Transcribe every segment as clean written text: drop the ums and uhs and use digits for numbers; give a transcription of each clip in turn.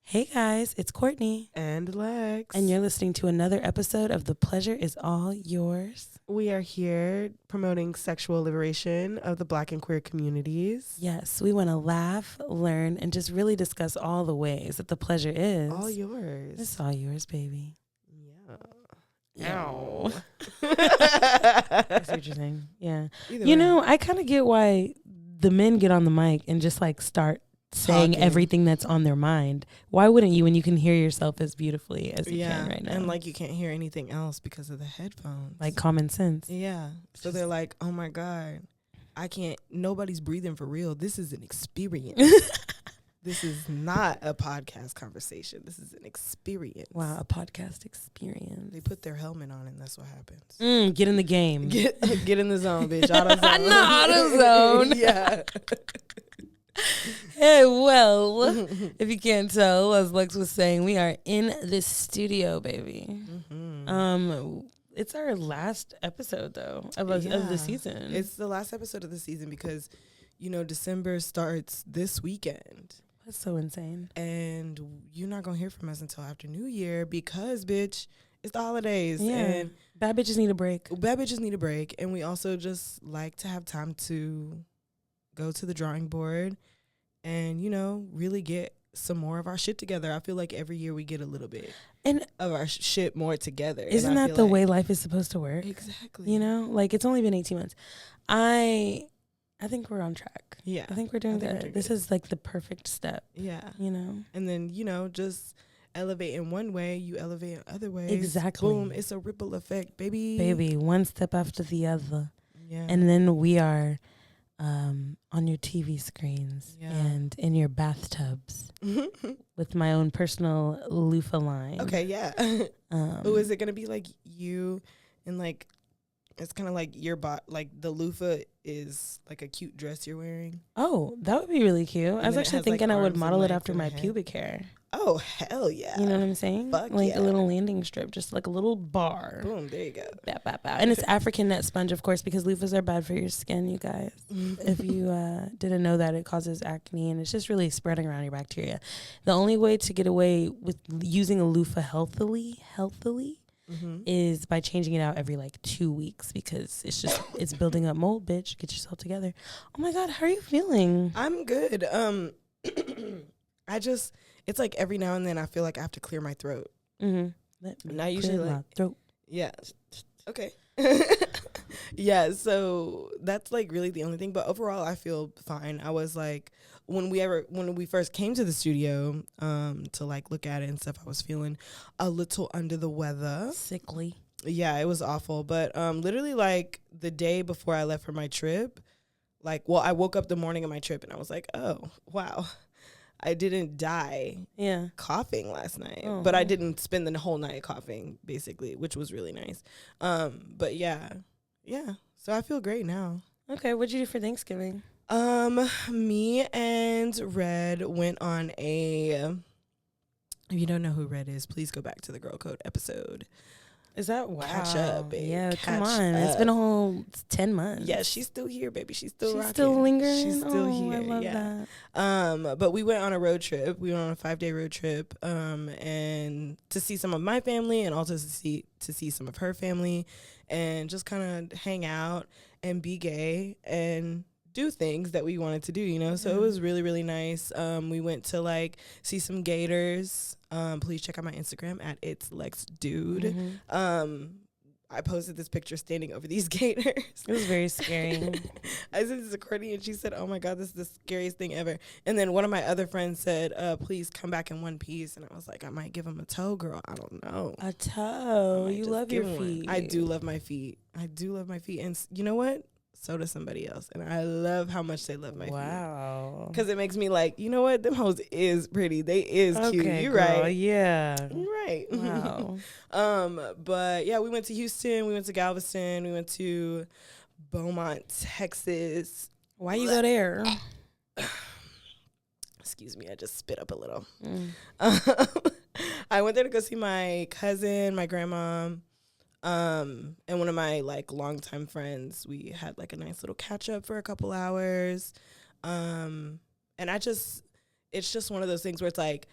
Hey guys, it's Courtney. And Lex. And you're listening to another episode of The Pleasure is All Yours. We are here promoting sexual liberation of the Black and queer communities. Yes, we want to laugh, learn, and just really discuss all the ways that the pleasure is All yours. It's all yours, baby. Yeah. Ow. I see what you're saying. Yeah. Either you way. know, I kind of get why the men get on the mic and just like start saying Talking. everything that's on their mind. Why wouldn't you when you can hear yourself as beautifully as you can right now? And like you can't hear anything else because of the headphones. Like common sense. Yeah. So they're like, oh my God, nobody's breathing for real. This is an experience. This is not a podcast conversation. This is an experience. Wow, a podcast experience. They put their helmet on and that's what happens. Get in the game. Get in the zone, bitch. AutoZone. Not AutoZone. Yeah. Hey, well, if you can't tell, as Lex was saying, we are in this studio, baby. Mm-hmm. It's our last episode though of the season. It's the last episode of the season because, December starts this weekend. That's so insane. And you're not gonna hear from us until after New Year because, bitch, it's the holidays. Yeah. And bad bitches need a break. bad bitches need a break, and we also just like to have time to go to the drawing board and, really get some more of our shit together. I feel like every year we get a little bit of our shit more together. Isn't that the way life is supposed to work? Exactly. Like it's only been 18 months. I think we're on track. Yeah. I think we're doing good. This is like the perfect step. Yeah. And then, just elevate in one way, you elevate in other ways. Exactly. Boom. It's a ripple effect, baby. Baby, one step after the other. Yeah. And then we are on your TV screens and in your bathtubs with my own personal loofah line. Okay, yeah. Is it going to be like you and like, it's kind of like your like the loofah is like a cute dress you're wearing? Oh, that would be really cute. I was actually thinking I would model it after my pubic hair. Oh, hell yeah. You know what I'm saying? Fuck like yeah. a little landing strip, just like a little bar. Boom, there you go. Bow, bow, bow. And it's African net sponge, of course, because loofahs are bad for your skin, you guys. If you didn't know that, it causes acne, and it's just really spreading around your bacteria. The only way to get away with using a loofah healthily, is by changing it out every like 2 weeks because it's building up mold, bitch. Get yourself together. Oh my God, how are you feeling? I'm good. It's like every now and then I feel like I have to clear my throat. And I usually like throat. Yeah. Okay. Yeah, so that's like really the only thing. But overall I feel fine. I was like when we first came to the studio to like look at it and stuff, I was feeling a little under the weather. Sickly. Yeah, it was awful. But literally like the day before I left for my trip, I woke up the morning of my trip and I was like, oh, wow. I didn't die coughing last night, but I didn't spend the whole night coughing, basically, which was really nice. But yeah. So I feel great now. Okay, what'd you do for Thanksgiving? Me and Red went on if you don't know who Red is, please go back to the Girl Code episode. Is that wow? Catch up, babe. Yeah, come on. It's been a whole 10 months. Yeah, she's still here, baby. She's still rocking. Still lingering. She's still here. I love that. But we went on a road trip. We went on a 5-day road trip, and to see some of my family, and also to see some of her family, and just kind of hang out and be gay and do things that we wanted to do, So it was really, really nice. We went to like see some gators. Please check out my Instagram at It's Lex Dude. I posted this picture standing over these gators. It was very scary. I sent this to Courtney and she said, oh my God, this is the scariest thing ever. And then one of my other friends said, please come back in one piece. And I was like, I might give him a toe, girl. I don't know. A toe. You love your feet. I do love my feet. And you know what? So does somebody else. And I love how much they love my feet. Wow. Because it makes me like, you know what? Them hoes is pretty. They is cute. You're right. Yeah. You're right. Wow. But yeah, we went to Houston. We went to Galveston. We went to Beaumont, Texas. Why you go there? Excuse me. I just spit up a little. I went there to go see my cousin, my grandma, and one of my like longtime friends. We had like a nice little catch up for a couple hours. And it's just one of those things where it's like,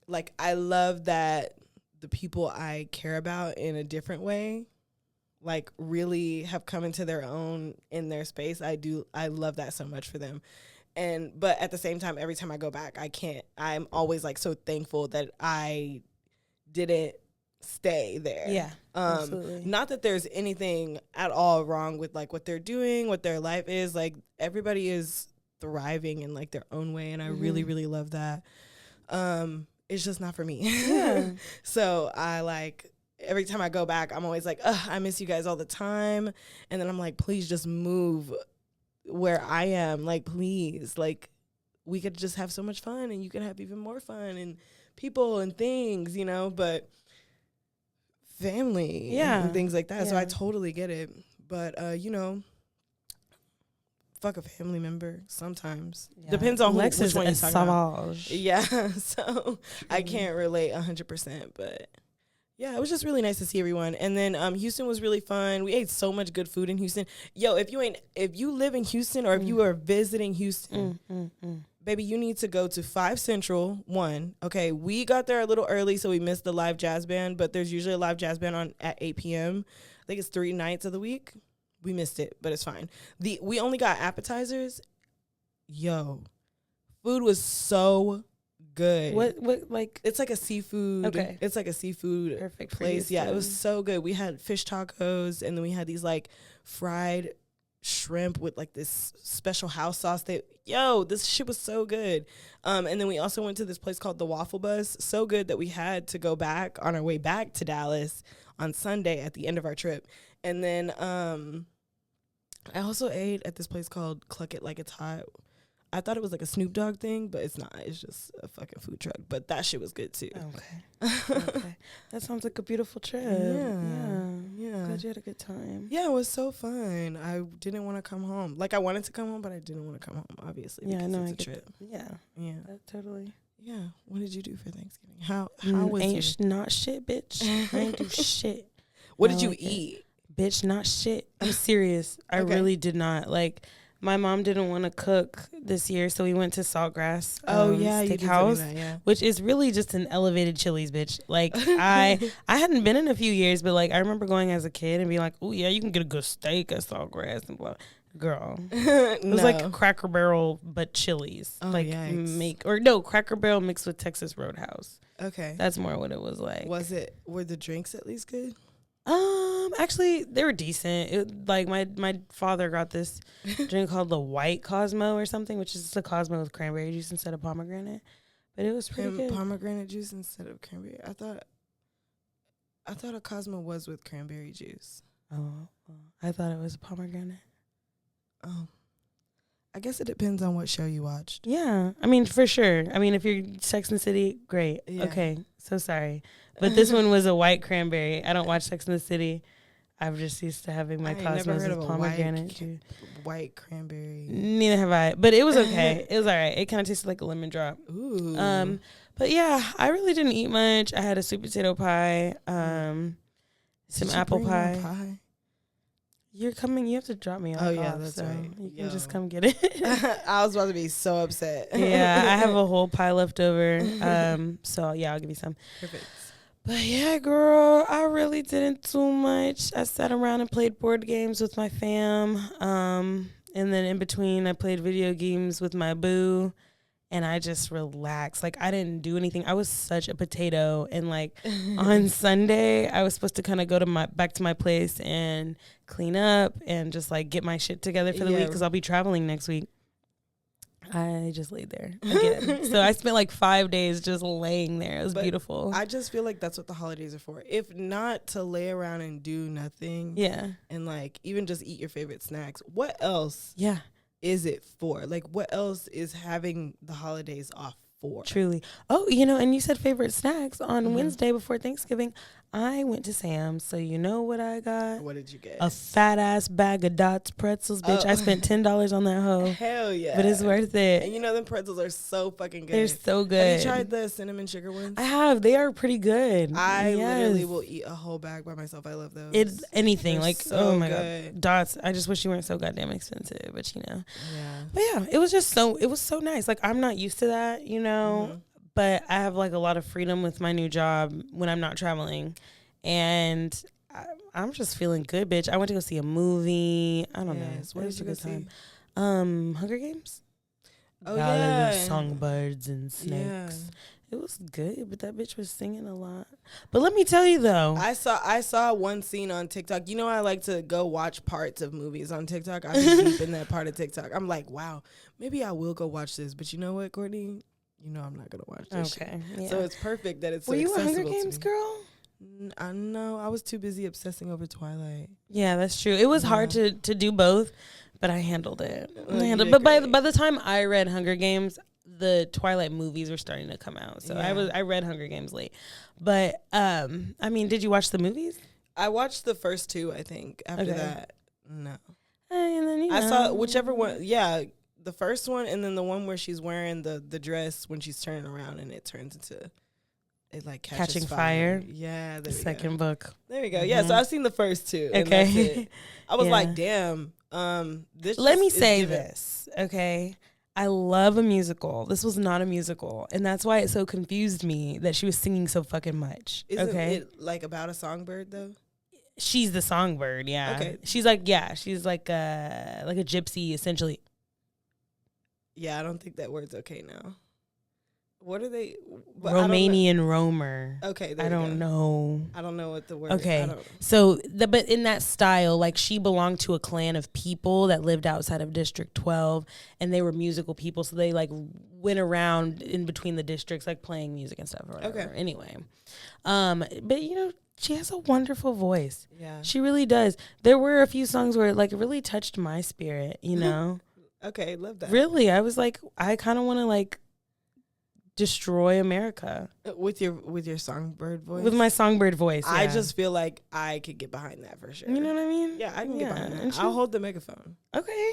like, I love that the people I care about in a different way, like, really have come into their own in their space. I love that so much for them. But at the same time, every time I go back, I'm always like so thankful that I didn't stay there. Yeah, absolutely. Not that there's anything at all wrong with like what they're doing, what their life is. Like, everybody is thriving in like their own way, and I really, really love that. It's just not for me. Yeah. So I like, every time I go back, I'm always like, I miss you guys all the time. And then I'm like, please just move where I am. Like, please, like, we could just have so much fun, and you can have even more fun and people and things, you know, but family and things like that. So I totally get it. But, you know, fuck a family member sometimes. Depends on which one you're talking about. Yeah, so I can't relate 100%, but yeah, it was just really nice to see everyone. And then Houston was really fun. We ate so much good food in Houston. Yo, if you live in Houston, or if you are visiting Houston, baby, you need to go to 5 Central 1. Okay, we got there a little early, so we missed the live jazz band, but there's usually a live jazz band on at 8 p.m. I think it's 3 nights of the week. We missed it, but it's fine. We only got appetizers. Yo, food was so good. What like? It's like a seafood. Okay. It's like a seafood Perfect place. Yeah, it was so good. We had fish tacos, and then we had these like fried shrimp with like this special house sauce. This shit was so good. And then we also went to this place called the Waffle Bus. So good that we had to go back on our way back to Dallas on Sunday at the end of our trip. And then I also ate at this place called Cluck It Like It's Hot. I thought it was like a Snoop Dogg thing, but it's not. It's just a fucking food truck. But that shit was good too. Okay. That sounds like a beautiful trip. Yeah. Glad you had a good time. Yeah, it was so fun. I didn't want to come home. Like, I wanted to come home, but I didn't want to come home, obviously. Yeah, I know. It's a trip. Yeah. Totally. Yeah. What did you do for Thanksgiving? How was it? Not shit, bitch. I ain't do shit. What did you eat? Bitch, not shit. I'm serious. I really did not. Like, my mom didn't want to cook this year, so we went to Saltgrass Steakhouse, which is really just an elevated Chili's, bitch. Like, I hadn't been in a few years, but like, I remember going as a kid and being like, oh yeah, you can get a good steak at Saltgrass and blah. Girl, it was like Cracker Barrel but Chili's. Cracker Barrel mixed with Texas Roadhouse. Okay, that's more what it was like. Were the drinks at least good? Actually, they were decent. Like, my father got this drink called the White Cosmo or something, which is just a Cosmo with cranberry juice instead of pomegranate. But it was pretty good. Pomegranate juice instead of cranberry. I thought a Cosmo was with cranberry juice. Oh, I thought it was pomegranate. Oh, I guess it depends on what show you watched. Yeah, I mean, for sure. I mean, if you're Sex and the City, great. Yeah. Okay, so sorry. But this one was a white cranberry. I don't watch Sex and the City. I'm just used to having my Cosmos with pomegranate juice. White cranberry. Neither have I. But it was okay. It was all right. It kind of tasted like a lemon drop. Ooh. But yeah, I really didn't eat much. I had a sweet potato pie, some apple pie. You're coming. You have to drop me off. Oh yeah, that's so right. You can just come get it. I was about to be so upset. Yeah, I have a whole pie left over. So yeah, I'll give you some. Perfect. But yeah, girl, I really didn't do much. I sat around and played board games with my fam. And then in between, I played video games with my boo. And I just relaxed. Like, I didn't do anything. I was such a potato. And like on Sunday, I was supposed to kind of go to back to my place and clean up and just like get my shit together for the week because I'll be traveling next week. I just laid there again. So I spent like 5 days just laying there. It was beautiful. I just feel like that's what the holidays are for. If not to lay around and do nothing. Yeah. And like even just eat your favorite snacks. What else? Yeah. Is it for? Like, what else is having the holidays off for? Truly. Oh, and you said favorite snacks on Wednesday before Thanksgiving. I went to Sam's, so you know what I got? What did you get? A fat ass bag of Dots pretzels, bitch. I spent $10 on that hoe. Hell yeah. But it's worth it. And them pretzels are so fucking good. They're so good. Have you tried the cinnamon sugar ones? I have. They are pretty good. I literally will eat a whole bag by myself. I love those. It's anything. They're like, so oh my good. God. Dots. I just wish you weren't so goddamn expensive, but Yeah. But yeah, it was so nice. Like, I'm not used to that, but I have like a lot of freedom with my new job when I'm not traveling, and I'm just feeling good, bitch. I went to go see a movie. I don't know. What It did was you a go good see? time. Hunger Games. Oh Ballad of yeah, Songbirds and Snakes. yeah. It was good, but that bitch was singing a lot. But let me tell you though, I saw one scene on TikTok. You know, I like to go watch parts of movies on TikTok. I'm deep in that part of TikTok. I'm like, wow, maybe I will go watch this. But you know what, Courtney? You know I'm not gonna watch this. okay. Shit. Yeah. So it's perfect that it's Were so you a Hunger accessible to Games me. girl? I know. I was too busy obsessing over Twilight. Yeah, that's true. It was hard to do both, but I handled it. But by the time I read Hunger Games, the Twilight movies were starting to come out. So I read Hunger Games late. But I mean, did you watch the movies? I watched the first two, I think. After that, no. And then, I saw whichever one. Yeah, the first one, and then the one where she's wearing the dress when she's turning around and it turns into it like catching fire. Yeah, the second book. There we go. Mm-hmm. Yeah, so I've seen the first two. Okay, and that's it. I was like, damn. This. Let me say this, okay? I love a musical. This was not a musical, and that's why it so confused me that she was singing so fucking much. Isn't it like about a songbird though? She's the songbird, yeah. Okay. She's like a gypsy essentially. Yeah, I don't think that word's okay now. What are they? Romanian roamer. Okay, I don't know. I don't know what the word okay. is. Okay. So, but in that style, like she belonged to a clan of people that lived outside of District 12, and they were musical people. So they like went around in between the districts, like playing music and stuff or whatever. Okay. Anyway. But you know, she has a wonderful voice. Yeah. She really does. There were a few songs where it like really touched my spirit, you know? Okay, love that. Really, I was like, I kind of want to like destroy America with your songbird voice. With my songbird voice, yeah. I just feel like I could get behind that for sure. You know what I mean? Yeah, I can get behind that. I'll hold the megaphone. Okay,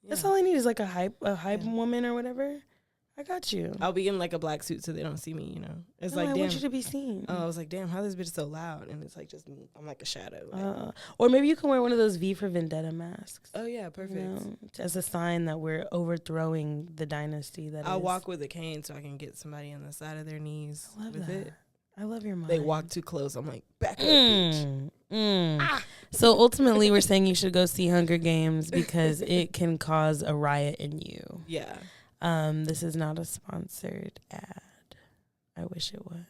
that's all I need is like a hype woman or whatever. I got you. I'll be in like a black suit so they don't see me. You know, it's like I damn. want you to be seen. Oh, I was like, damn, how this bitch so loud, and it's like just me. I'm like a shadow. Like. Or maybe you can wear one of those V for Vendetta masks. Oh yeah, perfect. You know, as a sign that we're overthrowing the dynasty. I'll walk with a cane so I can get somebody on the side of their knees. I love with that. It. I love your mind. They walk too close. I'm like, back up, bitch. Ah. So ultimately, we're saying you should go see Hunger Games because it can cause a riot in you. Yeah. This is not a sponsored ad. I wish it was.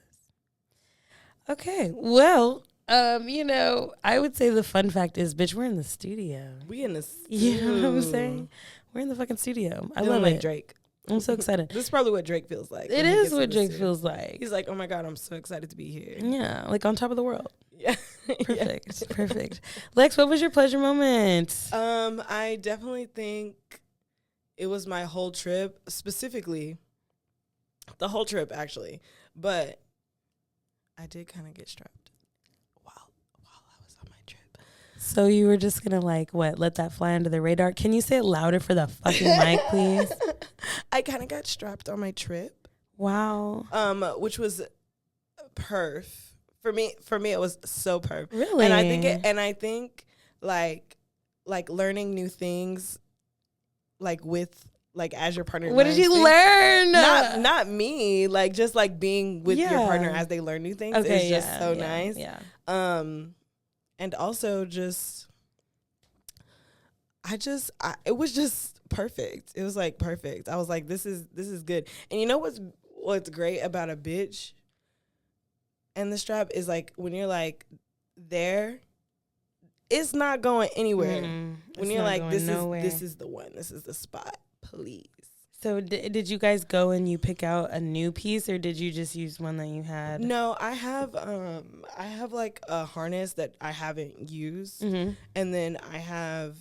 Okay, well, you know, I would say the fun fact is, bitch, we're in the studio. We in the studio. You know what I'm saying? We're in the fucking studio. I love like it. Drake. I'm so excited. This is probably what Drake feels like. It is what Drake feels like. He's like, oh my God, I'm so excited to be here. Yeah, like on top of the world. Yeah. Perfect. Yeah. Perfect. Lex, what was your pleasure moment? I definitely think it was my whole trip, specifically the whole trip actually, but I did kind of get strapped while I was on my trip. So you were just gonna like what? Let that fly under the radar? Can you say it louder for the fucking mic, please? I kind of got strapped on my trip. Wow. Which was perf for me. For me, it was so perf. Really? And I think like learning new things. Like with like as your partner. What did you learn? Not me. Like just like being with your partner as they learn new things is just so nice. Yeah. And also just it was just perfect. It was like perfect. I was like, this is good. And you know what's great about a bitch and the strap is like when you're like there. It's not going anywhere. When you're like, this is the one. This is the spot. Please. So did you guys go and you pick out a new piece, or did you just use one that you had? No, I have like a harness that I haven't used, and then I have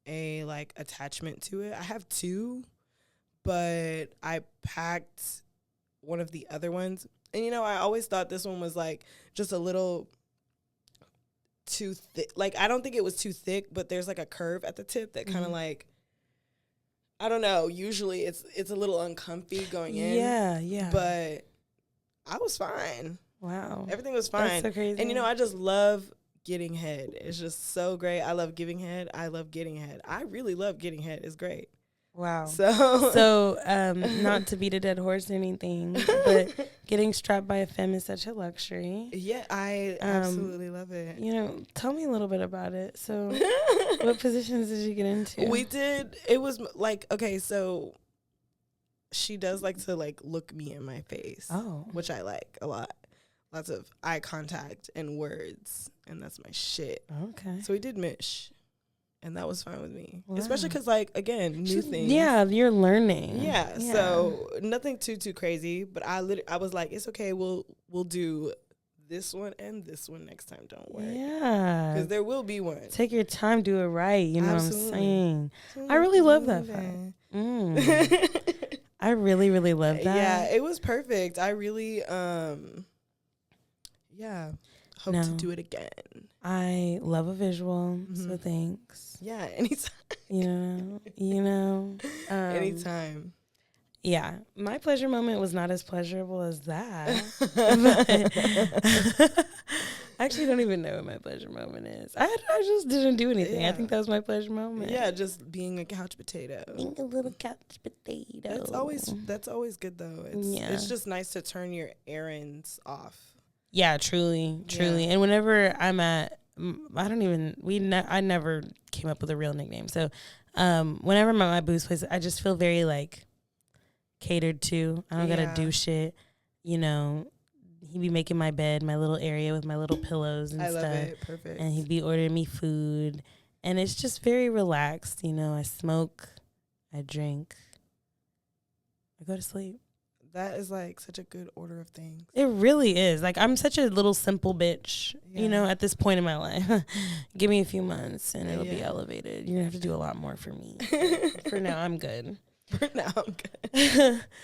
a like attachment to it. I have two, but I packed one of the other ones, and you know I always thought this one was like just a little too thick. Like I don't think it was too thick, but there's like a curve at the tip that kind of like I don't know. Usually it's a little uncomfy going in. Yeah. But I was fine. Wow. Everything was fine. That's so crazy. And you know, I just love getting head. It's just so great. I love giving head. I love getting head. I really love getting head. It's great. Wow. So Not to beat a dead horse or anything, but getting strapped by a femme is such a luxury. Yeah, I absolutely love it. You know, tell me a little bit about it. So, what positions did you get into? We did. It was like, okay, so she does like to like look me in my face. Oh. Which I like a lot. Lots of eye contact and words, and that's my shit. Okay. So we did Mish. And that was fine with me. Wow. Especially because, like, again, new things. Yeah, you're learning. Yeah, so nothing too crazy. But I was like, it's okay. We'll do this one and this one next time. Don't worry. Yeah. Because there will be one. Take your time, do it right. You know Absolutely. what I'm saying? I really love that fact. I really, really love that. Yeah, it was perfect. I really, hope to do it again. I love a visual, so thanks. Yeah, anytime. You know. Anytime. Yeah, my pleasure moment was not as pleasurable as that. I actually don't even know what my pleasure moment is. I just didn't do anything. Yeah. I think that was my pleasure moment. Yeah, just being a couch potato. Being a little couch potato. That's always good though. It's just nice to turn your errands off. Yeah, truly. Yeah. And whenever I'm at, I never came up with a real nickname. So, whenever I'm at my boo's place, I just feel very like catered to. I don't gotta do shit. You know, he'd be making my bed, my little area with my little pillows and stuff. I love it. Perfect. And he'd be ordering me food, and it's just very relaxed. You know, I smoke, I drink, I go to sleep. That is like such a good order of things. It really is. Like, I'm such a little simple bitch, you know, at this point in my life. Give me a few months and it'll be elevated. You're going to have to do a lot more for me. For now, I'm good.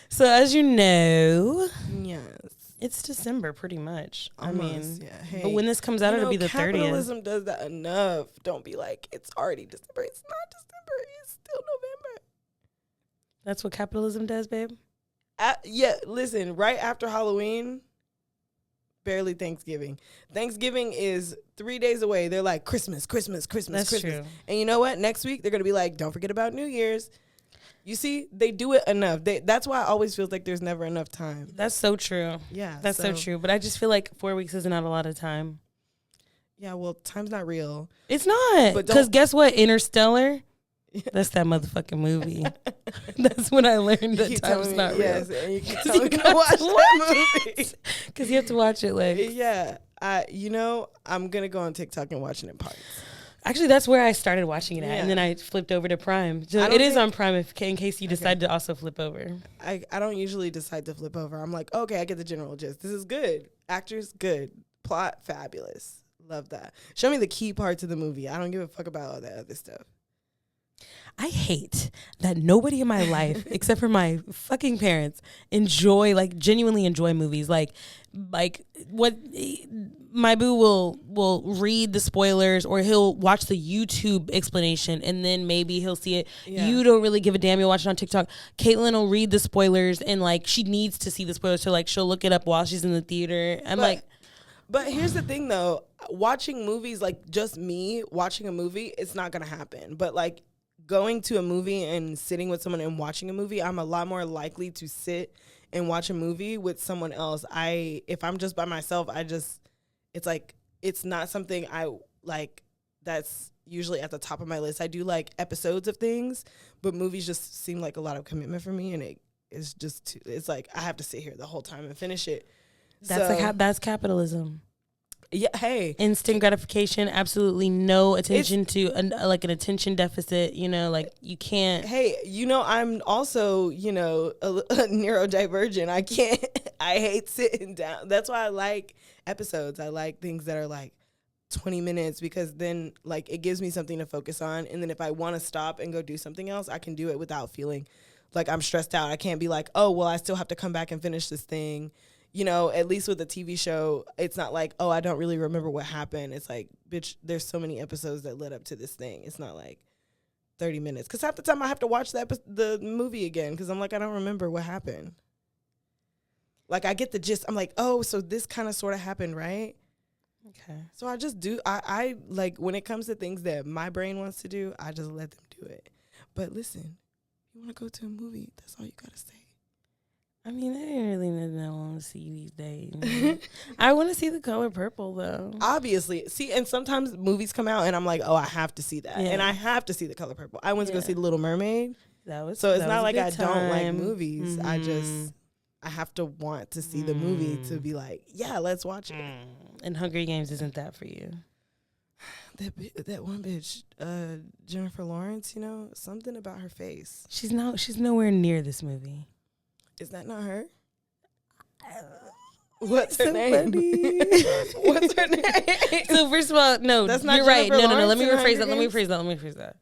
So, as you know, yes, it's December pretty much. Almost, I mean, hey, but when this comes out, it'll be the 30th. Capitalism does that enough. Don't be like, it's already December. It's not December. It's still November. That's what capitalism does, babe? Listen, right after Halloween, barely Thanksgiving. Thanksgiving is 3 days away. They're like, Christmas. That's Christmas. True. And you know what? Next week, they're going to be like, don't forget about New Year's. You see, they do it enough. That's why it always feels like there's never enough time. That's so true. Yeah. That's so true. But I just feel like 4 weeks is not a lot of time. Yeah, well, time's not real. It's not. Because guess what? Interstellar, that's that motherfucking movie. That's when I learned that time's not real. Yes, and you keep telling me to watch that movie. Because you have to watch it like. Yeah. I'm going to go on TikTok and watch it in parts. Actually, that's where I started watching it at, and then I flipped over to Prime. So it is on Prime in case you decide to also flip over. I don't usually decide to flip over. I'm like, okay, I get the general gist. This is good. Actors, good. Plot, fabulous. Love that. Show me the key parts of the movie. I don't give a fuck about all that other stuff. I hate that nobody in my life, except for my fucking parents, genuinely enjoy movies. Like what my boo will read the spoilers, or he'll watch the YouTube explanation, and then maybe he'll see it. Yeah. You don't really give a damn. You'll watch it on TikTok. Caitlin will read the spoilers, and like she needs to see the spoilers, so like she'll look it up while she's in the theater. But here's the thing though, watching movies, like just me watching a movie, it's not gonna happen. But like going to a movie and sitting with someone and watching a movie, I'm a lot more likely to sit and watch a movie with someone else. If I'm just by myself, it's like, it's not something I like that's usually at the top of my list. I do like episodes of things, but movies just seem like a lot of commitment for me, and it's just it's like I have to sit here the whole time and finish it. That's capitalism. Yeah. Hey. Instant gratification. Absolutely no attention to an attention deficit. You know, like you can't. Hey, I'm also a neurodivergent. I can't. I hate sitting down. That's why I like episodes. I like things that are like 20 minutes, because then like it gives me something to focus on. And then if I want to stop and go do something else, I can do it without feeling like I'm stressed out. I can't be like, oh, well, I still have to come back and finish this thing. At least with a TV show, it's not like, oh, I don't really remember what happened. It's like, bitch, there's so many episodes that led up to this thing. It's not like 30 minutes. Because half the time I have to watch the movie again, because I'm like, I don't remember what happened. Like, I get the gist. I'm like, oh, so this kind of sort of happened, right? Okay. So I just do. I like, when it comes to things that my brain wants to do, I just let them do it. But listen, You want to go to a movie? That's all you gotta say. I mean, I didn't really know what I want to see these days. I want to see The Color Purple, though. Obviously. See, and sometimes movies come out, and I'm like, oh, I have to see that. Yeah. And I have to see The Color Purple. I went to go see The Little Mermaid. So it's that not was like a I good don't like time. movies. I have to want to see the movie to be like, yeah, let's watch it. And Hunger Games isn't that for you? That one bitch, Jennifer Lawrence, you know, something about her face. She's nowhere near this movie. Is that not her? What's her name? What's her name? So first of all, no, that's not you're Jennifer right. No. Lawrence Let me in rephrase Hunger that. Let me rephrase that.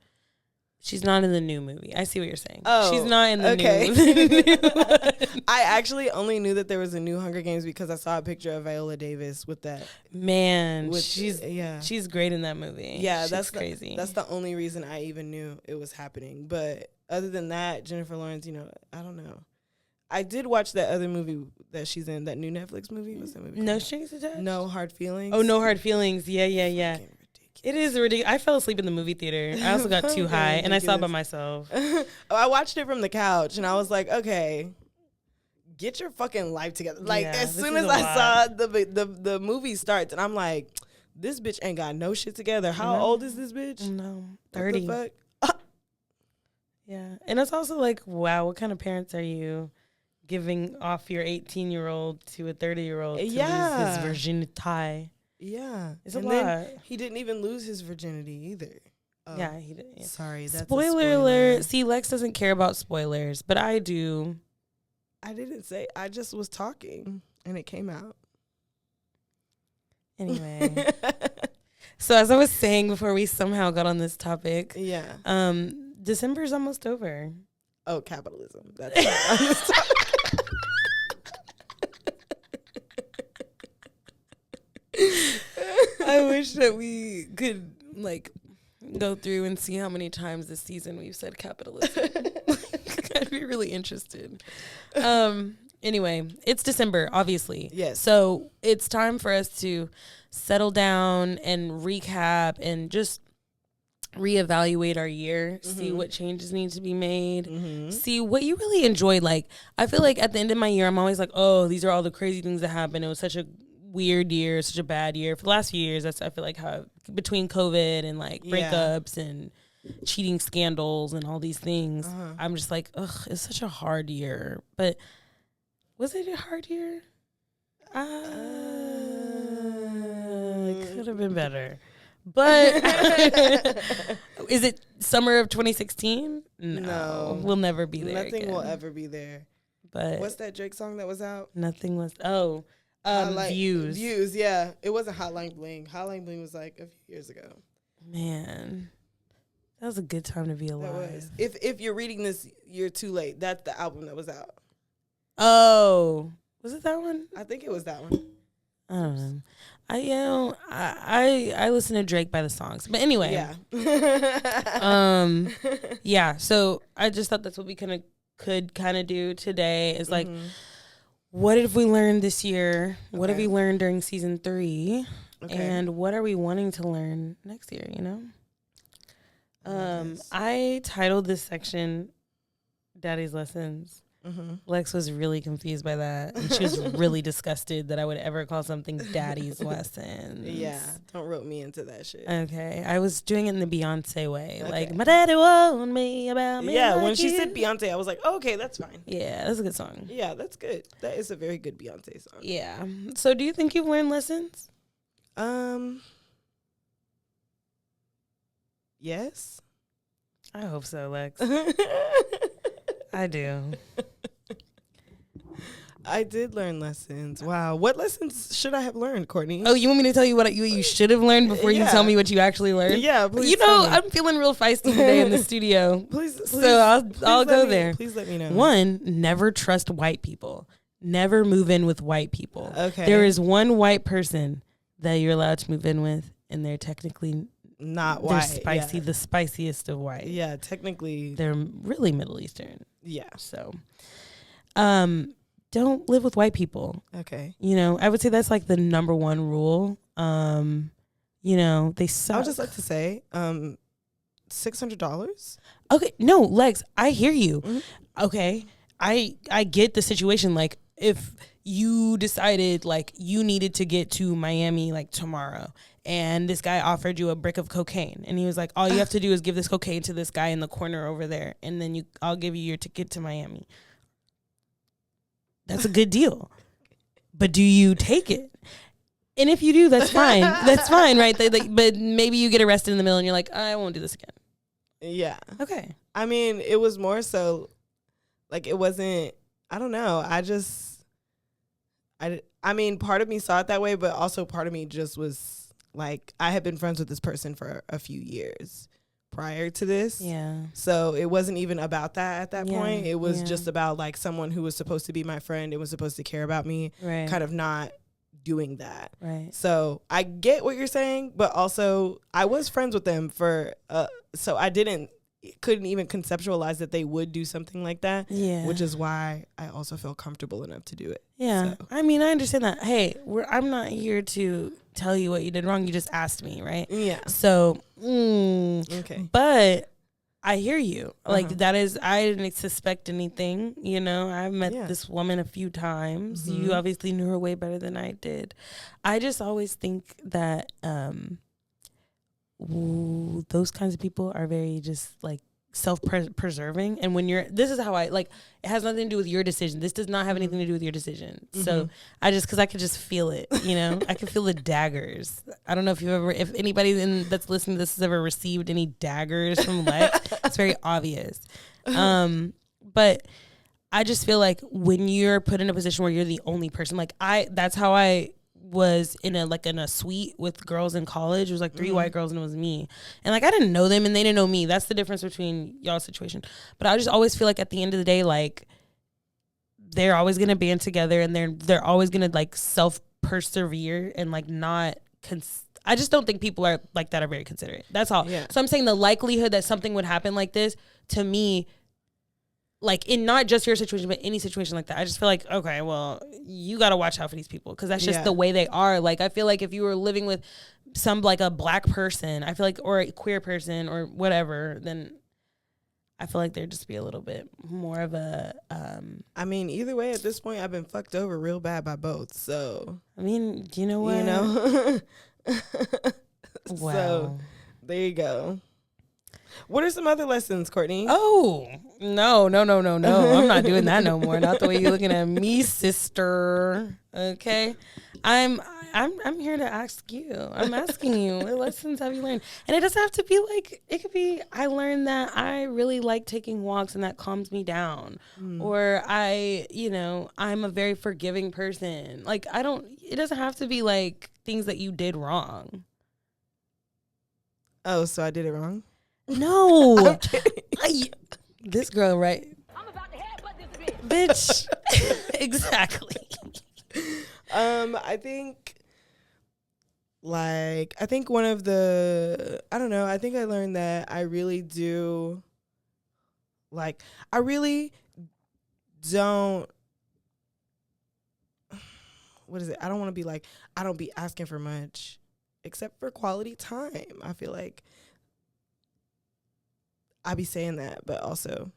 She's not in the new movie. I see what you're saying. Oh, she's not in the okay. new. I actually only knew that there was a new Hunger Games because I saw a picture of Viola Davis with that. Man, she's great in that movie. Yeah, that's crazy. That's the only reason I even knew it was happening. But other than that, Jennifer Lawrence, you know, I don't know. I did watch that other movie that she's in, that new Netflix movie. What's that movie called? No Strings Attached? No Hard Feelings. Oh, No Hard Feelings. Yeah. It is ridiculous. I fell asleep in the movie theater. I also got too high, and I saw it by myself. I watched it from the couch, and I was like, okay, get your fucking life together. Like, as soon as I saw the movie starts, and I'm like, this bitch ain't got no shit together. How old is this bitch? No, 30. What the fuck? Yeah. And it's also like, wow, what kind of parents are you giving off your 18-year-old to a 30-year-old to lose his virginity? Yeah. It's a lot. He didn't even lose his virginity either. Yeah, he did. Yeah. Sorry. That's spoiler alert. See, Lex doesn't care about spoilers, but I do. I didn't say. I just was talking, and it came out. Anyway. So as I was saying before we somehow got on this topic. Yeah. December's almost over. Oh, capitalism. That's on this topic. I wish that we could like go through and see how many times this season we've said capitalism. I'd be really interested. Anyway, it's December, obviously. Yes. So it's time for us to settle down and recap and just reevaluate our year, see what changes need to be made, see what you really enjoyed. Like, I feel like at the end of my year, I'm always like, oh, these are all the crazy things that happened. It was such a weird year, such a bad year. For the last few years, that's, I feel like, how between COVID and like breakups and cheating scandals and all these things, I'm just like, ugh, it's such a hard year. But was it a hard year? It could have been better. But is it summer of 2016? No. We'll never be there. Nothing will ever be there. But what's that Drake song that was out? Nothing was. Views. Views, yeah. It wasn't Hotline Bling. Hotline Bling was like a few years ago. Man, that was a good time to be alive. That was. If you're reading this, you're too late. That's the album that was out. Oh, was it that one? I think it was that one. I don't know. I listen to Drake by the songs, but anyway. Yeah. Yeah. So I just thought that's what we could do today is like, what have we learned this year? What have we learned during season 3? Okay. And what are we wanting to learn next year? You know. I titled this section "Daddy's Lessons." Lex was really confused by that. And she was really disgusted that I would ever call something Daddy's Lessons. Yeah, don't rope me into that shit. Okay, I was doing it in the Beyonce way. Okay. Like, my daddy warned me about me. Yeah, like when she said Beyonce, I was like, oh, okay, that's fine. Yeah, that's a good song. Yeah, that's good. That is a very good Beyonce song. Yeah. So do you think you've learned lessons? Yes. I hope so, Lex. I do. I did learn lessons. Wow. What lessons should I have learned, Courtney? Oh, you want me to tell you what you should have learned before you tell me what you actually learned? Yeah, please. You know, I'm feeling real feisty today in the studio. Please. So I'll go there. Please let me know. 1, never trust white people. Never move in with white people. Okay. There is one white person that you're allowed to move in with, and they're technically not white. They're spicy, the spiciest of white. Yeah, technically. They're really Middle Eastern. Yeah. So, don't live with white people. Okay. You know, I would say that's like the number 1 rule. You know, they suck. I would just like to say, $600. Okay, no, Lex, I hear you. Mhm. Okay, I get the situation. Like, if you decided like you needed to get to Miami like tomorrow, and this guy offered you a brick of cocaine, and he was like, all you have to do is give this cocaine to this guy in the corner over there, and then I'll give you your ticket to Miami. That's a good deal. But do you take it? And if you do, that's fine. That's fine, right? But maybe you get arrested in the middle and you're like, I won't do this again. Yeah. Okay. I mean, it was more so like it wasn't, I don't know. I mean, part of me saw it that way, but also part of me just was like, I had been friends with this person for a few years prior to this. Yeah. So it wasn't even about that at that point. It was yeah. just about like someone who was supposed to be my friend. It was supposed to care about me. Right. Kind of not doing that. Right. So I get what you're saying, but also I was friends with them so I couldn't even conceptualize that they would do something like that. Yeah. Which is why I also feel comfortable enough to do it. Yeah. So. I mean, I understand that. Hey, I'm not here to tell you what you did wrong. You just asked me, right? Yeah. So, okay. But I hear you. Like, that is, I didn't suspect anything. You know, I've met this woman a few times. You obviously knew her way better than I did. I just always think that those kinds of people are very just like self-preserving. And when this is how it has nothing to do with your decision. This does not have anything to do with your decision. So because I could just feel it, you know, I can feel the daggers. I don't know if anybody that's listening to this has ever received any daggers from Lex. It's very obvious. But I just feel like when you're put in a position where you're the only person, that's how I was in a suite with girls in college. It was like 3 white girls and it was me. And like I didn't know them and they didn't know me. That's the difference between y'all's situation. But I just always feel like at the end of the day, like they're always gonna band together and they're always gonna like self persevere and like not I just don't think people are like that are very considerate. That's all. Yeah. So I'm saying the likelihood that something would happen like this to me, like in not just your situation, but any situation like that, I just feel like, okay, well, you got to watch out for these people because that's just the way they are. Like, I feel like if you were living with like a black person, I feel like, or a queer person or whatever, then I feel like there'd just be a little bit more of a, I mean, either way, at this point, I've been fucked over real bad by both. So, I mean, you know what? You know? Wow. So, there you go. What are some other lessons, Courtney? Oh, no. I'm not doing that no more. Not the way you're looking at me, sister. Okay. I'm here to ask you. I'm asking you, what lessons have you learned? And it doesn't have to be like, it could be, I learned that I really like taking walks and that calms me down. Or I'm a very forgiving person. Like, it doesn't have to be like things that you did wrong. Oh, so I did it wrong? No. This girl, right? I'm about to headbutt this bitch. Exactly. I think one of the, I don't know, I think I learned that I really do, like, I really don't, what is it? I don't want to be like, I don't be asking for much except for quality time. I feel like I be saying that, but also,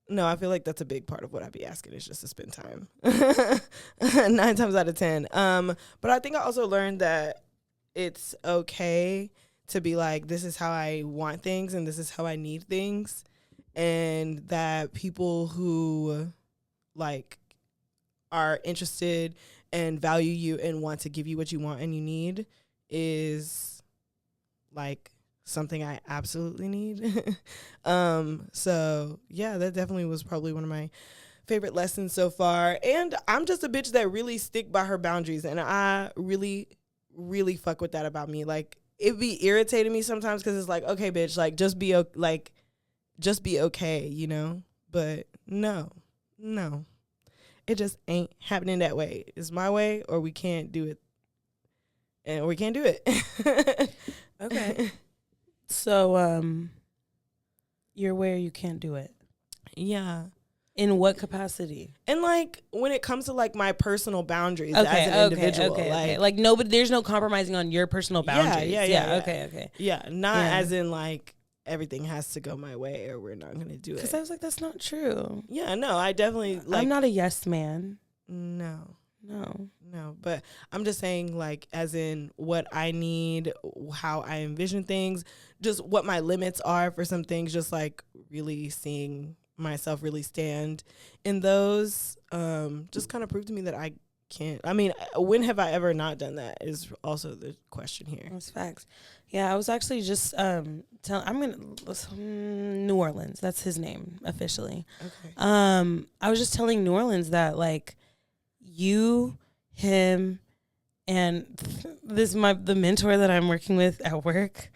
no, I feel like that's a big part of what I be asking is just to spend time. 9 times out of 10. But I think I also learned that it's okay to be like, this is how I want things and this is how I need things. And that people who like are interested and value you and want to give you what you want and you need is like something I absolutely need. So yeah, that definitely was probably one of my favorite lessons so far. And I'm just a bitch that really stick by her boundaries, and I really, really fuck with that about me. Like, it be irritating me sometimes because it's like, okay, bitch, like just be okay, you know? But no, it just ain't happening that way. It's my way, or we can't do it, and we can't do it. Okay. So, you're where you can't do it. Yeah. In what capacity? And like when it comes to like my personal boundaries as an individual, like nobody, there's no compromising on your personal boundaries. Yeah. Okay. Yeah, not as in like everything has to go my way or we're not gonna do it. Because I was like, that's not true. Yeah, no, I definitely like. I'm not a yes man. No. But I'm just saying, like, as in what I need, how I envision things, just what my limits are for some things, just like really seeing myself really stand in those, just kind of proved to me that I can't. I mean, when have I ever not done that is also the question here. That's facts. Yeah, I was actually just New Orleans. That's his name officially. Okay. I was just telling New Orleans that like you, him, and the mentor that I'm working with at work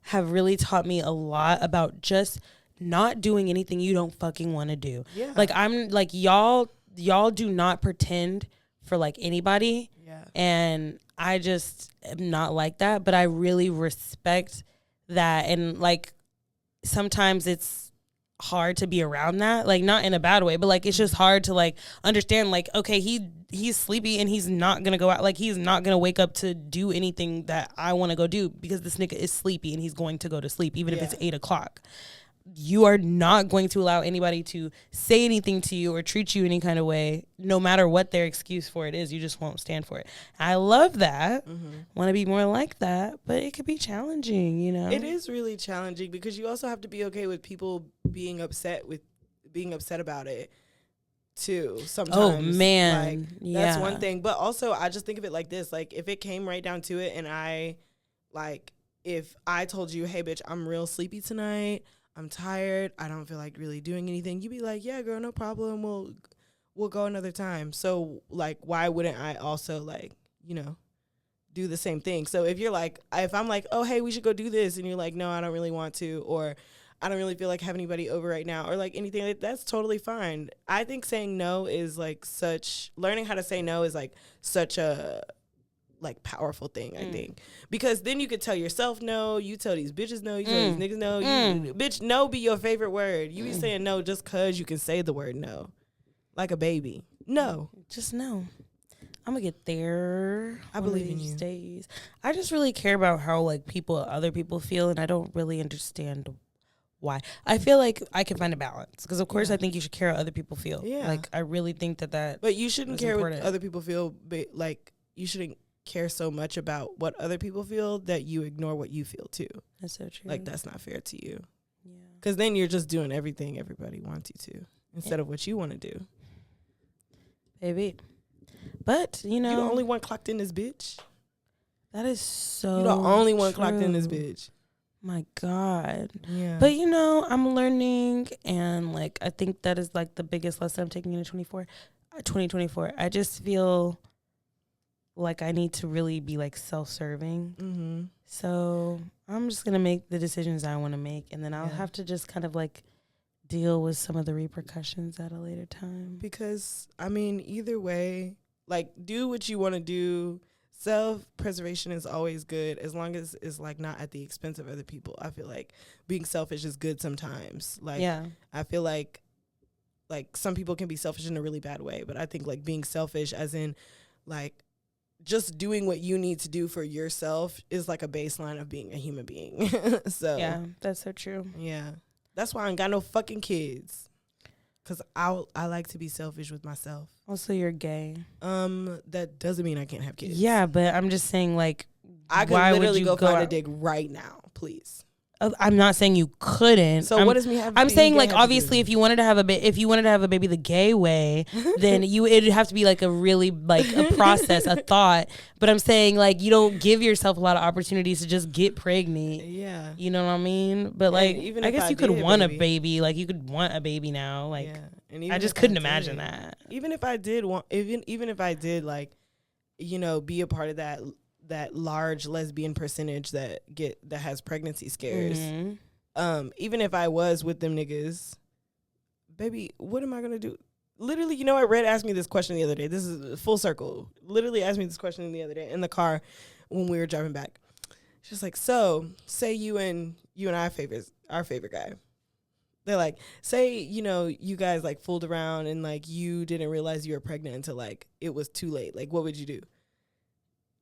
have really taught me a lot about just not doing anything you don't fucking want to do. Yeah. Like I'm like y'all do not pretend for like anybody. Yeah. And I just am not like that, but I really respect that. And like sometimes it's hard to be around that, like not in a bad way, but like it's just hard to like understand like, okay, he's sleepy and he's not gonna go out, like he's not gonna wake up to do anything that I want to go do because this nigga is sleepy and he's going to go to sleep even if it's 8 o'clock. You are not going to allow anybody to say anything to you or treat you any kind of way, no matter what their excuse for it is. You just won't stand for it. I love that. Want to be more like that, but it could be challenging, you know? It is really challenging because you also have to be okay with people being upset about it too sometimes. Oh, man. Like, that's one thing. But also, I just think of it like this. Like, if it came right down to it and if I told you, hey, bitch, I'm real sleepy tonight, I'm tired, I don't feel like really doing anything, you'd be like, yeah, girl, no problem, we'll go another time. So like, why wouldn't I also like, you know, do the same thing? So if you're like, if I'm like, oh, hey, we should go do this, and you're like, no, I don't really want to, or I don't really feel like having anybody over right now, or like anything, like that's totally fine. I think saying no is like learning how to say no is like such a like powerful thing, I think, because then you could tell yourself no, you tell these bitches no, you tell these niggas no, bitch, no be your favorite word. You be saying no just cause you can say the word no, like a baby. No, just no. I'm gonna get there. I believe in you. Days. I just really care about how like other people feel, and I don't really understand why. I feel like I can find a balance because, of course, I think you should care how other people feel. Yeah, like I really think that. But you shouldn't care what other people feel. But like you shouldn't care so much about what other people feel that you ignore what you feel too. That's so true. Like that's not fair to you. Yeah. Because then you're just doing everything everybody wants you to instead of what you want to do. Baby. But, you know. You're the only one clocked in this bitch. That is so You're the only one clocked in this bitch. My God. Yeah. But, you know, I'm learning, and, like, I think that is, like, the biggest lesson I'm taking into 2024. I just feel like I need to really be, like, self-serving. Mm-hmm. So I'm just going to make the decisions I want to make, and then I'll have to just kind of, like, deal with some of the repercussions at a later time. Because, I mean, either way, like, do what you want to do. Self-preservation is always good as long as it's, like, not at the expense of other people. I feel like being selfish is good sometimes. Like, I feel like some people can be selfish in a really bad way, but I think, like, being selfish as in, like, just doing what you need to do for yourself is, like, a baseline of being a human being. So yeah, that's so true. Yeah. That's why I ain't got no fucking kids. Because I like to be selfish with myself. Also, you're gay. That doesn't mean I can't have kids. Yeah, but I'm just saying, like, I could literally go find a dick right now, please. I'm not saying you couldn't. So what does me have? I'm saying, like, obviously, if you wanted to have a baby the gay way, then it'd have to be like a really like a process, a thought. But I'm saying, like, you don't give yourself a lot of opportunities to just get pregnant. Yeah, you know what I mean. But like, even I guess you could want a baby. Like, you could want a baby now. Like, and I just couldn't imagine that. Even if I did want, even if I did, like, you know, be a part of that large lesbian percentage that has pregnancy scares. Mm-hmm. Even if I was with them niggas, baby, what am I gonna do? Literally, you know, Red asked me this question the other day. This is full circle. Literally asked me this question the other day in the car when we were driving back. She was like, so say you and I our favorite guy. They're like, say, you guys like fooled around and like you didn't realize you were pregnant until like it was too late. Like, what would you do?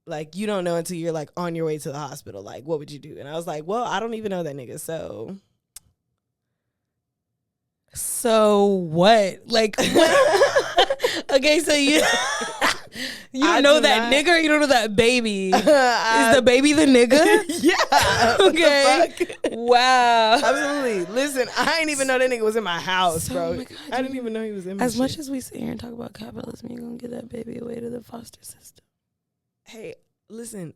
Like, you don't know until you're like on your way to the hospital. Like, what would you do? And I was like, well, I don't even know that nigga. So what? Like, what? Okay, so you don't know that nigga or you don't know that baby? Is the baby the nigga? Yeah. Okay. Wow. Absolutely. Listen, I didn't even know that nigga was in my house, bro. Oh my God, I didn't even know he was in my As much shit. as we sit here and talk about capitalism, you're going to get that baby away to the foster system. Hey, listen,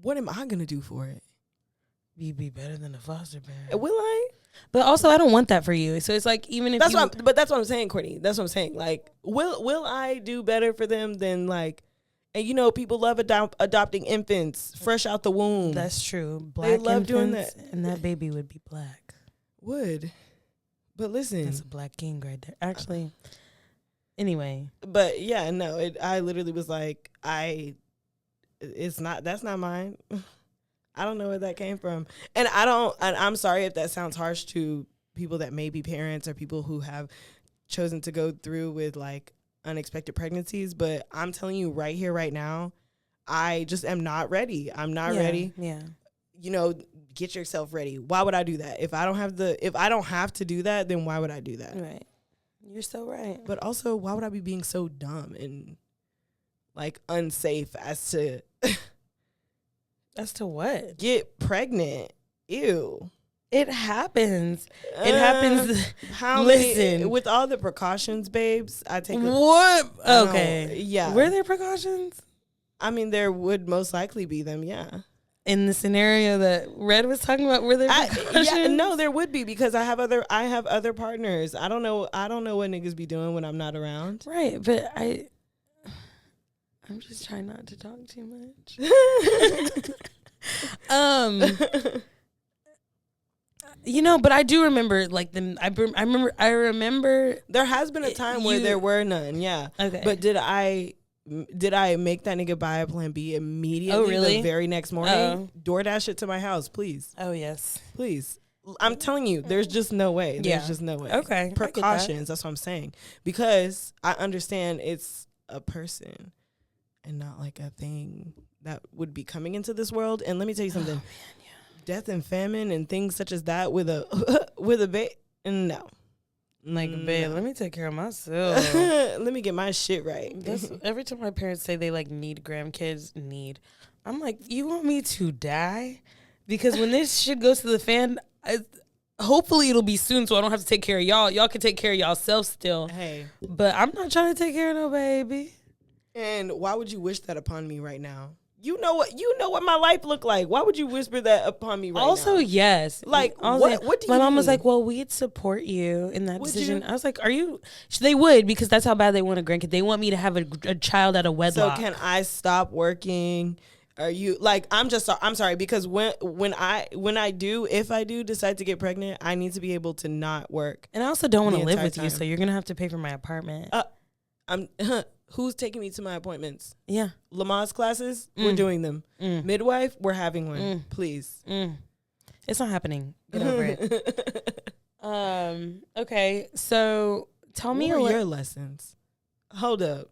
what am I going to do for it? You be better than a foster parent. Will I? But also, I don't want that for you. So it's like, even if but that's what I'm saying, Courtney. That's what I'm saying. Like, will I do better for them than like, and people love adopting infants fresh out the womb. That's true. Black they love doing that, and that baby would be black. But listen, that's a black king right there. Actually, anyway. But yeah, no. I literally was like, that's not mine. I don't know where that came from. And I'm sorry if that sounds harsh to people that may be parents or people who have chosen to go through with like unexpected pregnancies. But I'm telling you right here, right now, I just am not ready. I'm not ready. Yeah. Get yourself ready. Why would I do that? If I don't have to do that, then why would I do that? Right. You're so right. But also, why would I be being so dumb and like unsafe as to As to what? get pregnant? Ew. It happens. It happens. Listen, with all the precautions, babes, I take what? Okay. Yeah. Were there precautions? I mean, there would most likely be them, yeah. In the scenario that Red was talking about, were there precautions? No, there would be because I have other partners. I don't know what niggas be doing when I'm not around. Right, but I'm just trying not to talk too much. But I do remember like I remember there has been a time where there were none, yeah. Okay. But did I make that nigga buy a Plan B immediately? Oh, really? The very next morning? DoorDash it to my house, please. Oh, yes. Please. I'm telling you, there's just no way. There's just no way. Okay. Precautions, that's what I'm saying. Because I understand it's a person and not like a thing that would be coming into this world. And let me tell you something. Oh, man, yeah. Death and famine and things such as that with a babe, no. Like, babe, let me take care of myself. Let me get my shit right. Every time my parents say they like need grandkids, I'm like, you want me to die? Because when this shit goes to the fan, hopefully it'll be soon, so I don't have to take care of y'all. Y'all can take care of y'allself still. Hey, but I'm not trying to take care of no baby. And why would you wish that upon me right now? You know what my life looked like. Why would you whisper that upon me right now? Also, yes. Like, what do you My mom mean? was like, well, we'd support you in that decision. I was like, are you? They would, because that's how bad they want a grandkid. They want me to have a child out of wedlock. So can I stop working? Are you like, I'm sorry, because when I do decide to get pregnant, I need to be able to not work. And I also don't want to live with you, so you're going to have to pay for my apartment. Who's taking me to my appointments? Yeah. Lamaze classes, we're doing them. Midwife, we're having one. Please. It's not happening. Get over it. Okay, so tell me your lessons. Hold up.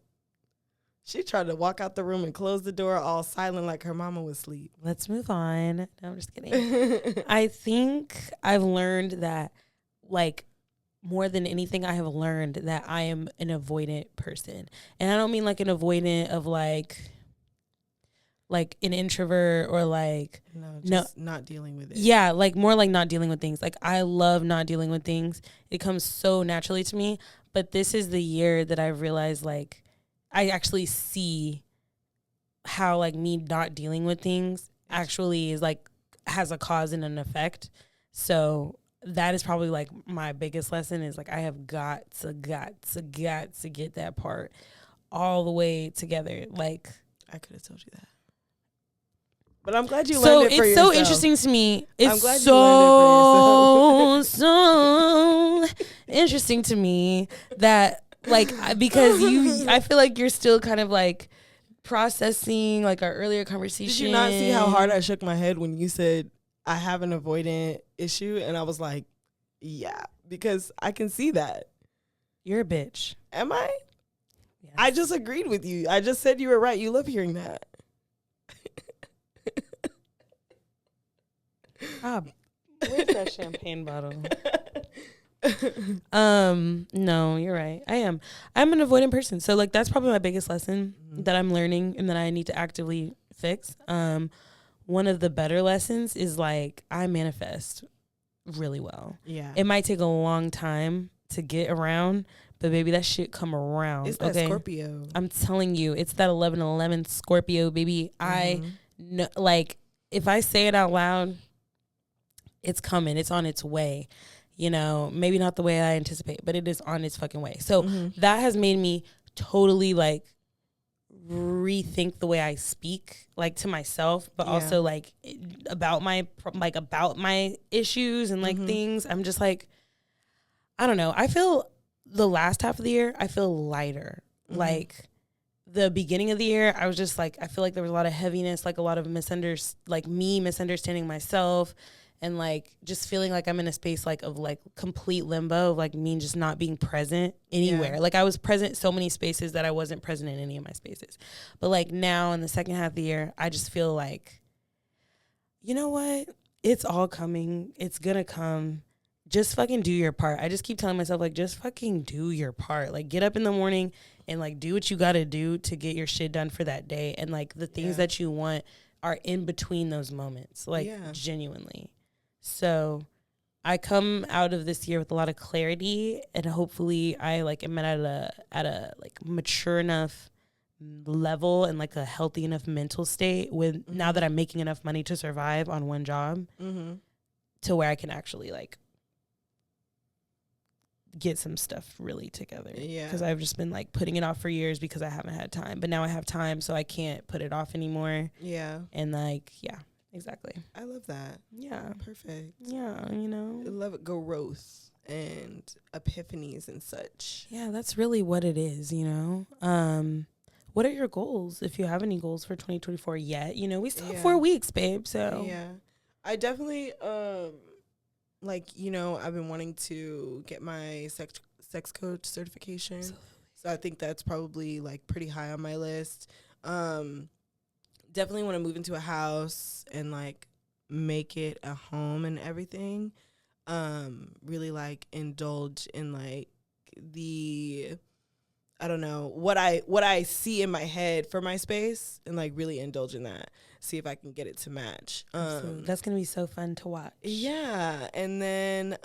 She tried to walk out the room and close the door all silent like her mama was asleep. Let's move on. No, I'm just kidding. I think I've learned that, like, more than anything, I have learned that I am an avoidant person. And I don't mean like an avoidant of like an introvert or like not dealing with it. Yeah, like more like not dealing with things. Like I love not dealing with things. It comes so naturally to me. But this is the year that I've realized like I actually see how like me not dealing with things actually is like has a cause and an effect. So that is probably like my biggest lesson is like I have got to get that part all the way together. Like I could have told you that, but I'm glad you learned it for yourself. So it's so interesting to me. I'm glad you learned it for yourself. So interesting to me that like because I feel like you're still kind of like processing like our earlier conversation. Did you not see how hard I shook my head when you said I have an avoidant issue? And I was like, yeah, because I can see that. You're a bitch. Am I? Yes. I just agreed with you. I just said you were right. You love hearing that. Where's that champagne bottle? No, you're right. I'm an avoidant person. So like that's probably my biggest lesson that I'm learning and that I need to actively fix. One of the better lessons is like I manifest really well. Yeah. It might take a long time to get around, but baby, that shit come around. It's that Scorpio. I'm telling you, it's that 11/11 Scorpio, baby. I know, like, if I say it out loud, it's coming. It's on its way. You know, maybe not the way I anticipate, but it is on its fucking way. So that has made me totally like rethink the way I speak, like to myself, but also like about my issues and like things. I'm just like, I don't know. I feel the last half of the year, I feel lighter. Like the beginning of the year, I was just like, I feel like there was a lot of heaviness, like a lot of misunderstanding myself. And like just feeling like I'm in a space like of like complete limbo, of like me just not being present anywhere. Yeah. Like I was present so many spaces that I wasn't present in any of my spaces. But like now in the second half of the year, I just feel like, you know what? It's all coming. It's gonna come. Just fucking do your part. I just keep telling myself like, just fucking do your part. Like get up in the morning and like do what you gotta do to get your shit done for that day. And like the things that you want are in between those moments. Like genuinely. So I come out of this year with a lot of clarity, and hopefully I like am at a like mature enough level and like a healthy enough mental state with now that I'm making enough money to survive on one job to where I can actually like get some stuff really together. Yeah. Because I've just been like putting it off for years because I haven't had time, but now I have time, so I can't put it off anymore. Yeah. And like, yeah. Exactly. I love that. Yeah. Perfect. Yeah, you know. I love it. Growth and epiphanies and such. Yeah, that's really what it is, you know. What are your goals, if you have any goals for 2024 yet? You know, we still have 4 weeks, babe, so. Yeah. I definitely, like, you know, I've been wanting to get my sex coach certification. Absolutely. So I think that's probably, like, pretty high on my list. Definitely want to move into a house and like make it a home and everything. Really like indulge in like I don't know, what I see in my head for my space and like really indulge in that. See if I can get it to match. That's gonna be so fun to watch. Yeah. And then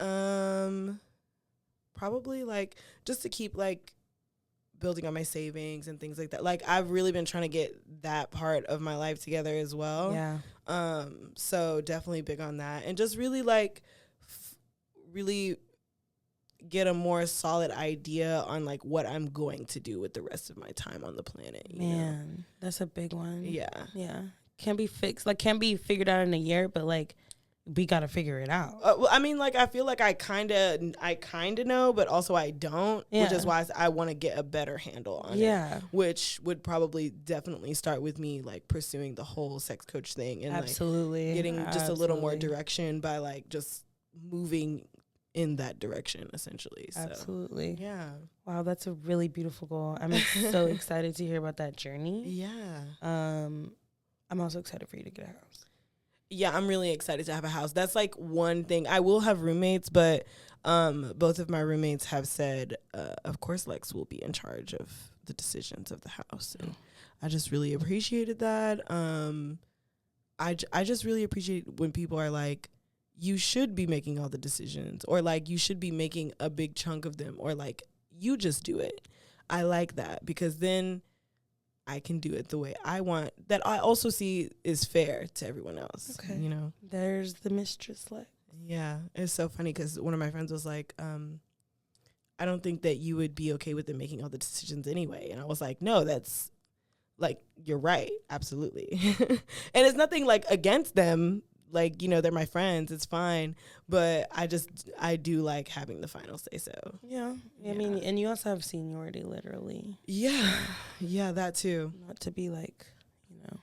probably like just to keep like building on my savings and things like that. Like I've really been trying to get that part of my life together as well. Yeah. So definitely big on that, and just really like really get a more solid idea on like what I'm going to do with the rest of my time on the planet. You know? That's a big one. Yeah. Yeah. Can't be fixed. Like can't be figured out in a year, but like we got to figure it out. Well, I mean, like, I feel like I kind of know, but also I don't, which is why I want to get a better handle on it, which would probably definitely start with me, like, pursuing the whole sex coach thing and, like, getting just a little more direction by, like, just moving in that direction, essentially. So, absolutely. Yeah. Wow, that's a really beautiful goal. I'm so excited to hear about that journey. Yeah. I'm also excited for you to get a house. Yeah, I'm really excited to have a house. That's like one thing. I will have roommates, but both of my roommates have said, of course, Lex will be in charge of the decisions of the house. And I just really appreciated that. I just really appreciate when people are like, you should be making all the decisions, or like you should be making a big chunk of them, or like you just do it. I like that because then I can do it the way I want, that I also see is fair to everyone else. Okay. You know? There's the mistress Lex. Yeah. It's so funny because one of my friends was like, I don't think that you would be okay with them making all the decisions anyway. And I was like, no, that's like, you're right. Absolutely. And it's nothing like against them. Like, you know, they're my friends. It's fine. But I do like having the final say so. Yeah. I mean, and you also have seniority, literally. Yeah. Yeah, that too. Not to be like, you know,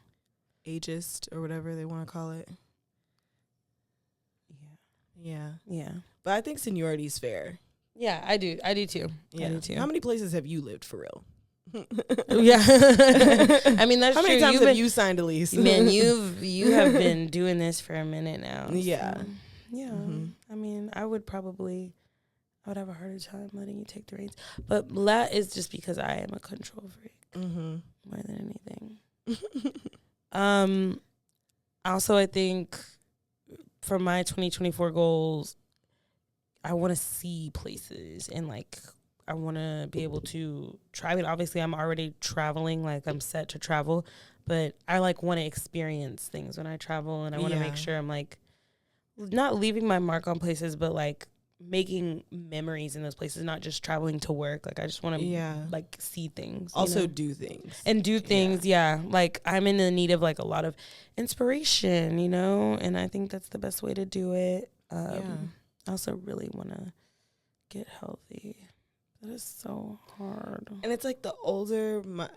ageist or whatever they want to call it. Yeah. Yeah. Yeah. But I think seniority is fair. Yeah, I do. I do too. Yeah. I do too. How many places have you lived for real? Yeah. I mean, that's How many true. times have you signed a lease? Man, you have been doing this for a minute now. Yeah. So, yeah. I mean, I would have a harder time letting you take the reins. But that is just because I am a control freak more than anything. Also, I think for my 2024 goals, I want to see places and like I want to be able to try it. Obviously, I'm already traveling, like I'm set to travel, but I like want to experience things when I travel, and I want to make sure I'm like not leaving my mark on places, but like making memories in those places, not just traveling to work. Like I just want to like see things, also do things and do things. Yeah. Like I'm in the need of like a lot of inspiration, and I think that's the best way to do it. I also really want to get healthy. That is so hard. And it's like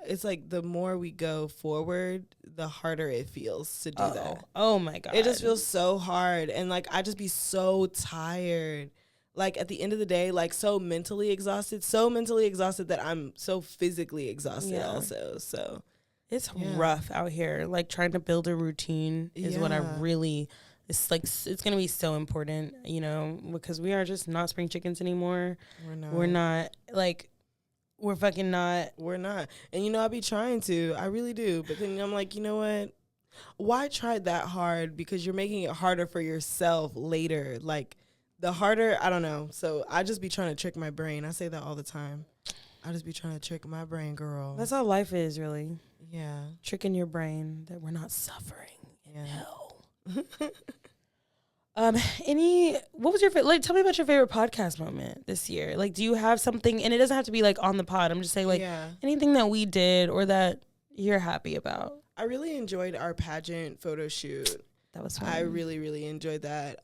it's like the more we go forward, the harder it feels to do that. Oh my God. It just feels so hard. And like, I just be so tired. Like at the end of the day, like so mentally exhausted that I'm so physically exhausted also. So it's rough out here. Like trying to build a routine is what I really, it's like, it's going to be so important, because we are just not spring chickens anymore. We're not like, we're fucking not. We're not. And I be trying to, I really do. But then I'm like, you know what? Why try that hard? Because you're making it harder for yourself later. Like the harder, I don't know. So I just be trying to trick my brain. I say that all the time. I just be trying to trick my brain, girl. That's how life is, really. Yeah. Tricking your brain that we're not suffering in hell. What was your tell me about your favorite podcast moment this year? Like, do you have something, and it doesn't have to be like on the pod, I'm just saying like anything that we did or that you're happy about? I really enjoyed our pageant photo shoot. That was fun. I really, really enjoyed that.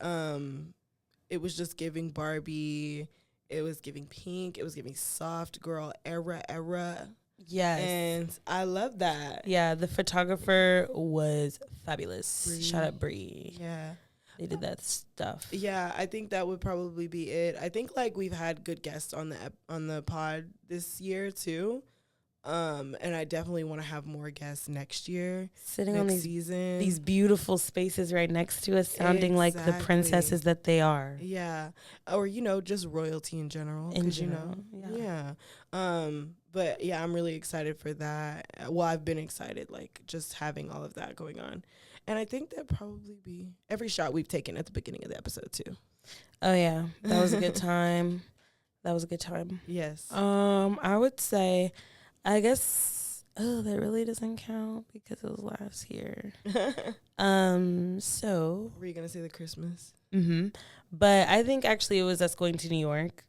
It was just giving Barbie, it was giving Pink, it was giving soft girl era. Yes. And I love that. Yeah, the photographer was fabulous. Bree. Shout out Bree. Yeah. They did that stuff. Yeah, I think that would probably be it. I think like we've had good guests on the pod this year too. And I definitely want to have more guests next year. Sitting next on these beautiful spaces right next to us, sounding like the princesses that they are. Yeah. Or, just royalty in general. Yeah. But yeah, I'm really excited for that. Well, I've been excited, like just having all of that going on. And I think that probably be every shot we've taken at the beginning of the episode too. Oh yeah. That was a good time. Yes. I would say, I guess, that really doesn't count because it was last year. So. Were you going to say the Christmas? Mm-hmm. But I think actually it was us going to New York.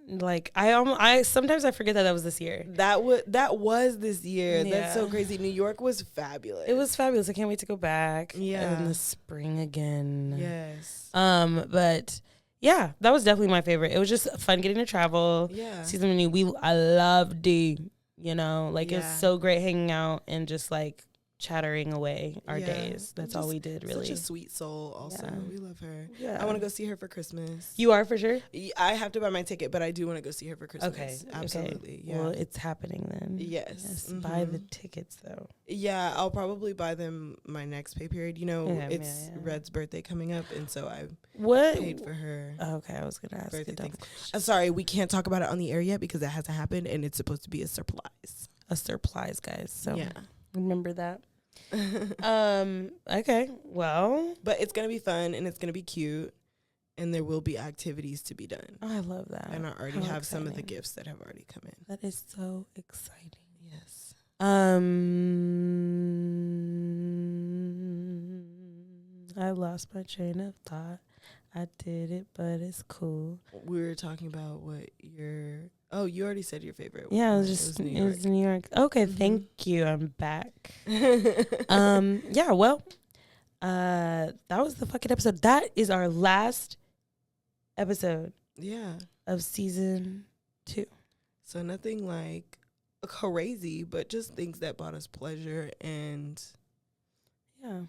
Like I sometimes I forget that was this year. That was this year. Yeah. That's so crazy. New York was fabulous. It was fabulous. I can't wait to go back. Yeah. In the spring again. Yes. But yeah, that was definitely my favorite. It was just fun getting to travel. Yeah. See something new. I love D. It was so great hanging out and just like chattering away our days. That's all we did, really. Such a sweet soul also. Yeah. We love her. Yeah. I want to go see her for Christmas. You are for sure? I have to buy my ticket, but I do want to go see her for Christmas. Okay. Absolutely. Okay. Yeah. Well, it's happening then. Yes. Mm-hmm. Buy the tickets though. Yeah, I'll probably buy them my next pay period. It's Red's birthday coming up, and so I paid for her. Okay, I was going to ask birthday thing. Sorry, we can't talk about it on the air yet because that hasn't happened, and it's supposed to be a surprise. A surprise, guys. So yeah. Remember that. Okay, well, but it's gonna be fun and it's gonna be cute, and there will be activities to be done. Oh, I love that. And I already have some of the gifts that have already come in. That is so exciting. Yes. I lost my train of thought. I did it, but it's cool. We were talking about what your... Oh, you already said your favorite. Yeah, it was New York. Okay, thank you. I'm back. Yeah, well, that was the fucking episode. That is our last episode. Yeah. Of season 2. So nothing like crazy, but just things that brought us pleasure and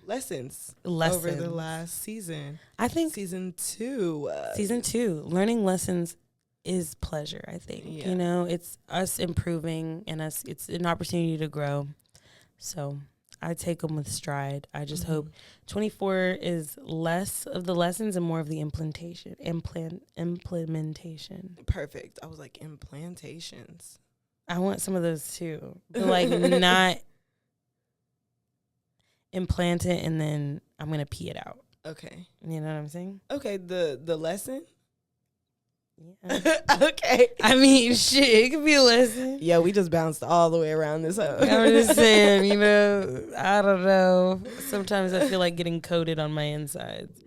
lessons Lessons over the last season. I think season 2. Season 2, learning lessons is pleasure. I think it's us improving and it's an opportunity to grow. So I take them with stride. I just hope 24 is less of the lessons and more of the implementation. Perfect. I was like, implantations. I want some of those too. But like not implant it and then I'm going to pee it out. Okay. You know what I'm saying? Okay, the lesson? Yeah. Okay. I mean, shit, it could be a lesson. Yeah, we just bounced all the way around this hoe. I'm just saying, I don't know. Sometimes I feel like getting coated on my insides.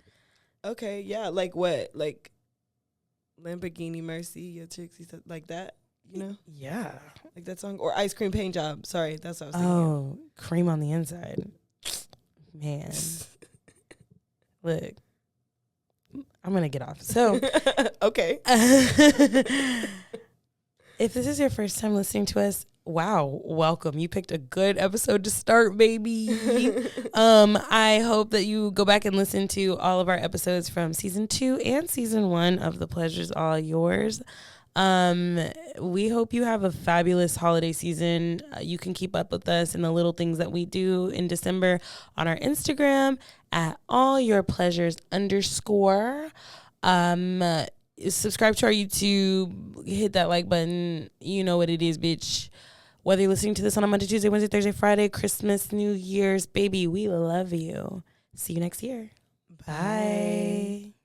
Okay, yeah, like what? Like Lamborghini Mercy, your chicks, like that, Yeah. Like that song? Or Ice Cream Paint Job. Sorry, that's what I was thinking. Oh, cream on the inside. Man. Look. I'm going to get off. So, okay. If this is your first time listening to us, wow, welcome. You picked a good episode to start, baby. I hope that you go back and listen to all of our episodes from season 2 and season 1 of The Pleasure's All Yours. We hope you have a fabulous holiday season. You can keep up with us and the little things that we do in December on our Instagram at allyourpleasures_. Subscribe to our YouTube, hit that like button. You know what it is, bitch. Whether you're listening to this on a Monday, Tuesday, Wednesday, Thursday, Friday, Christmas, New Year's, baby, we love you. See you next year. Bye. Bye.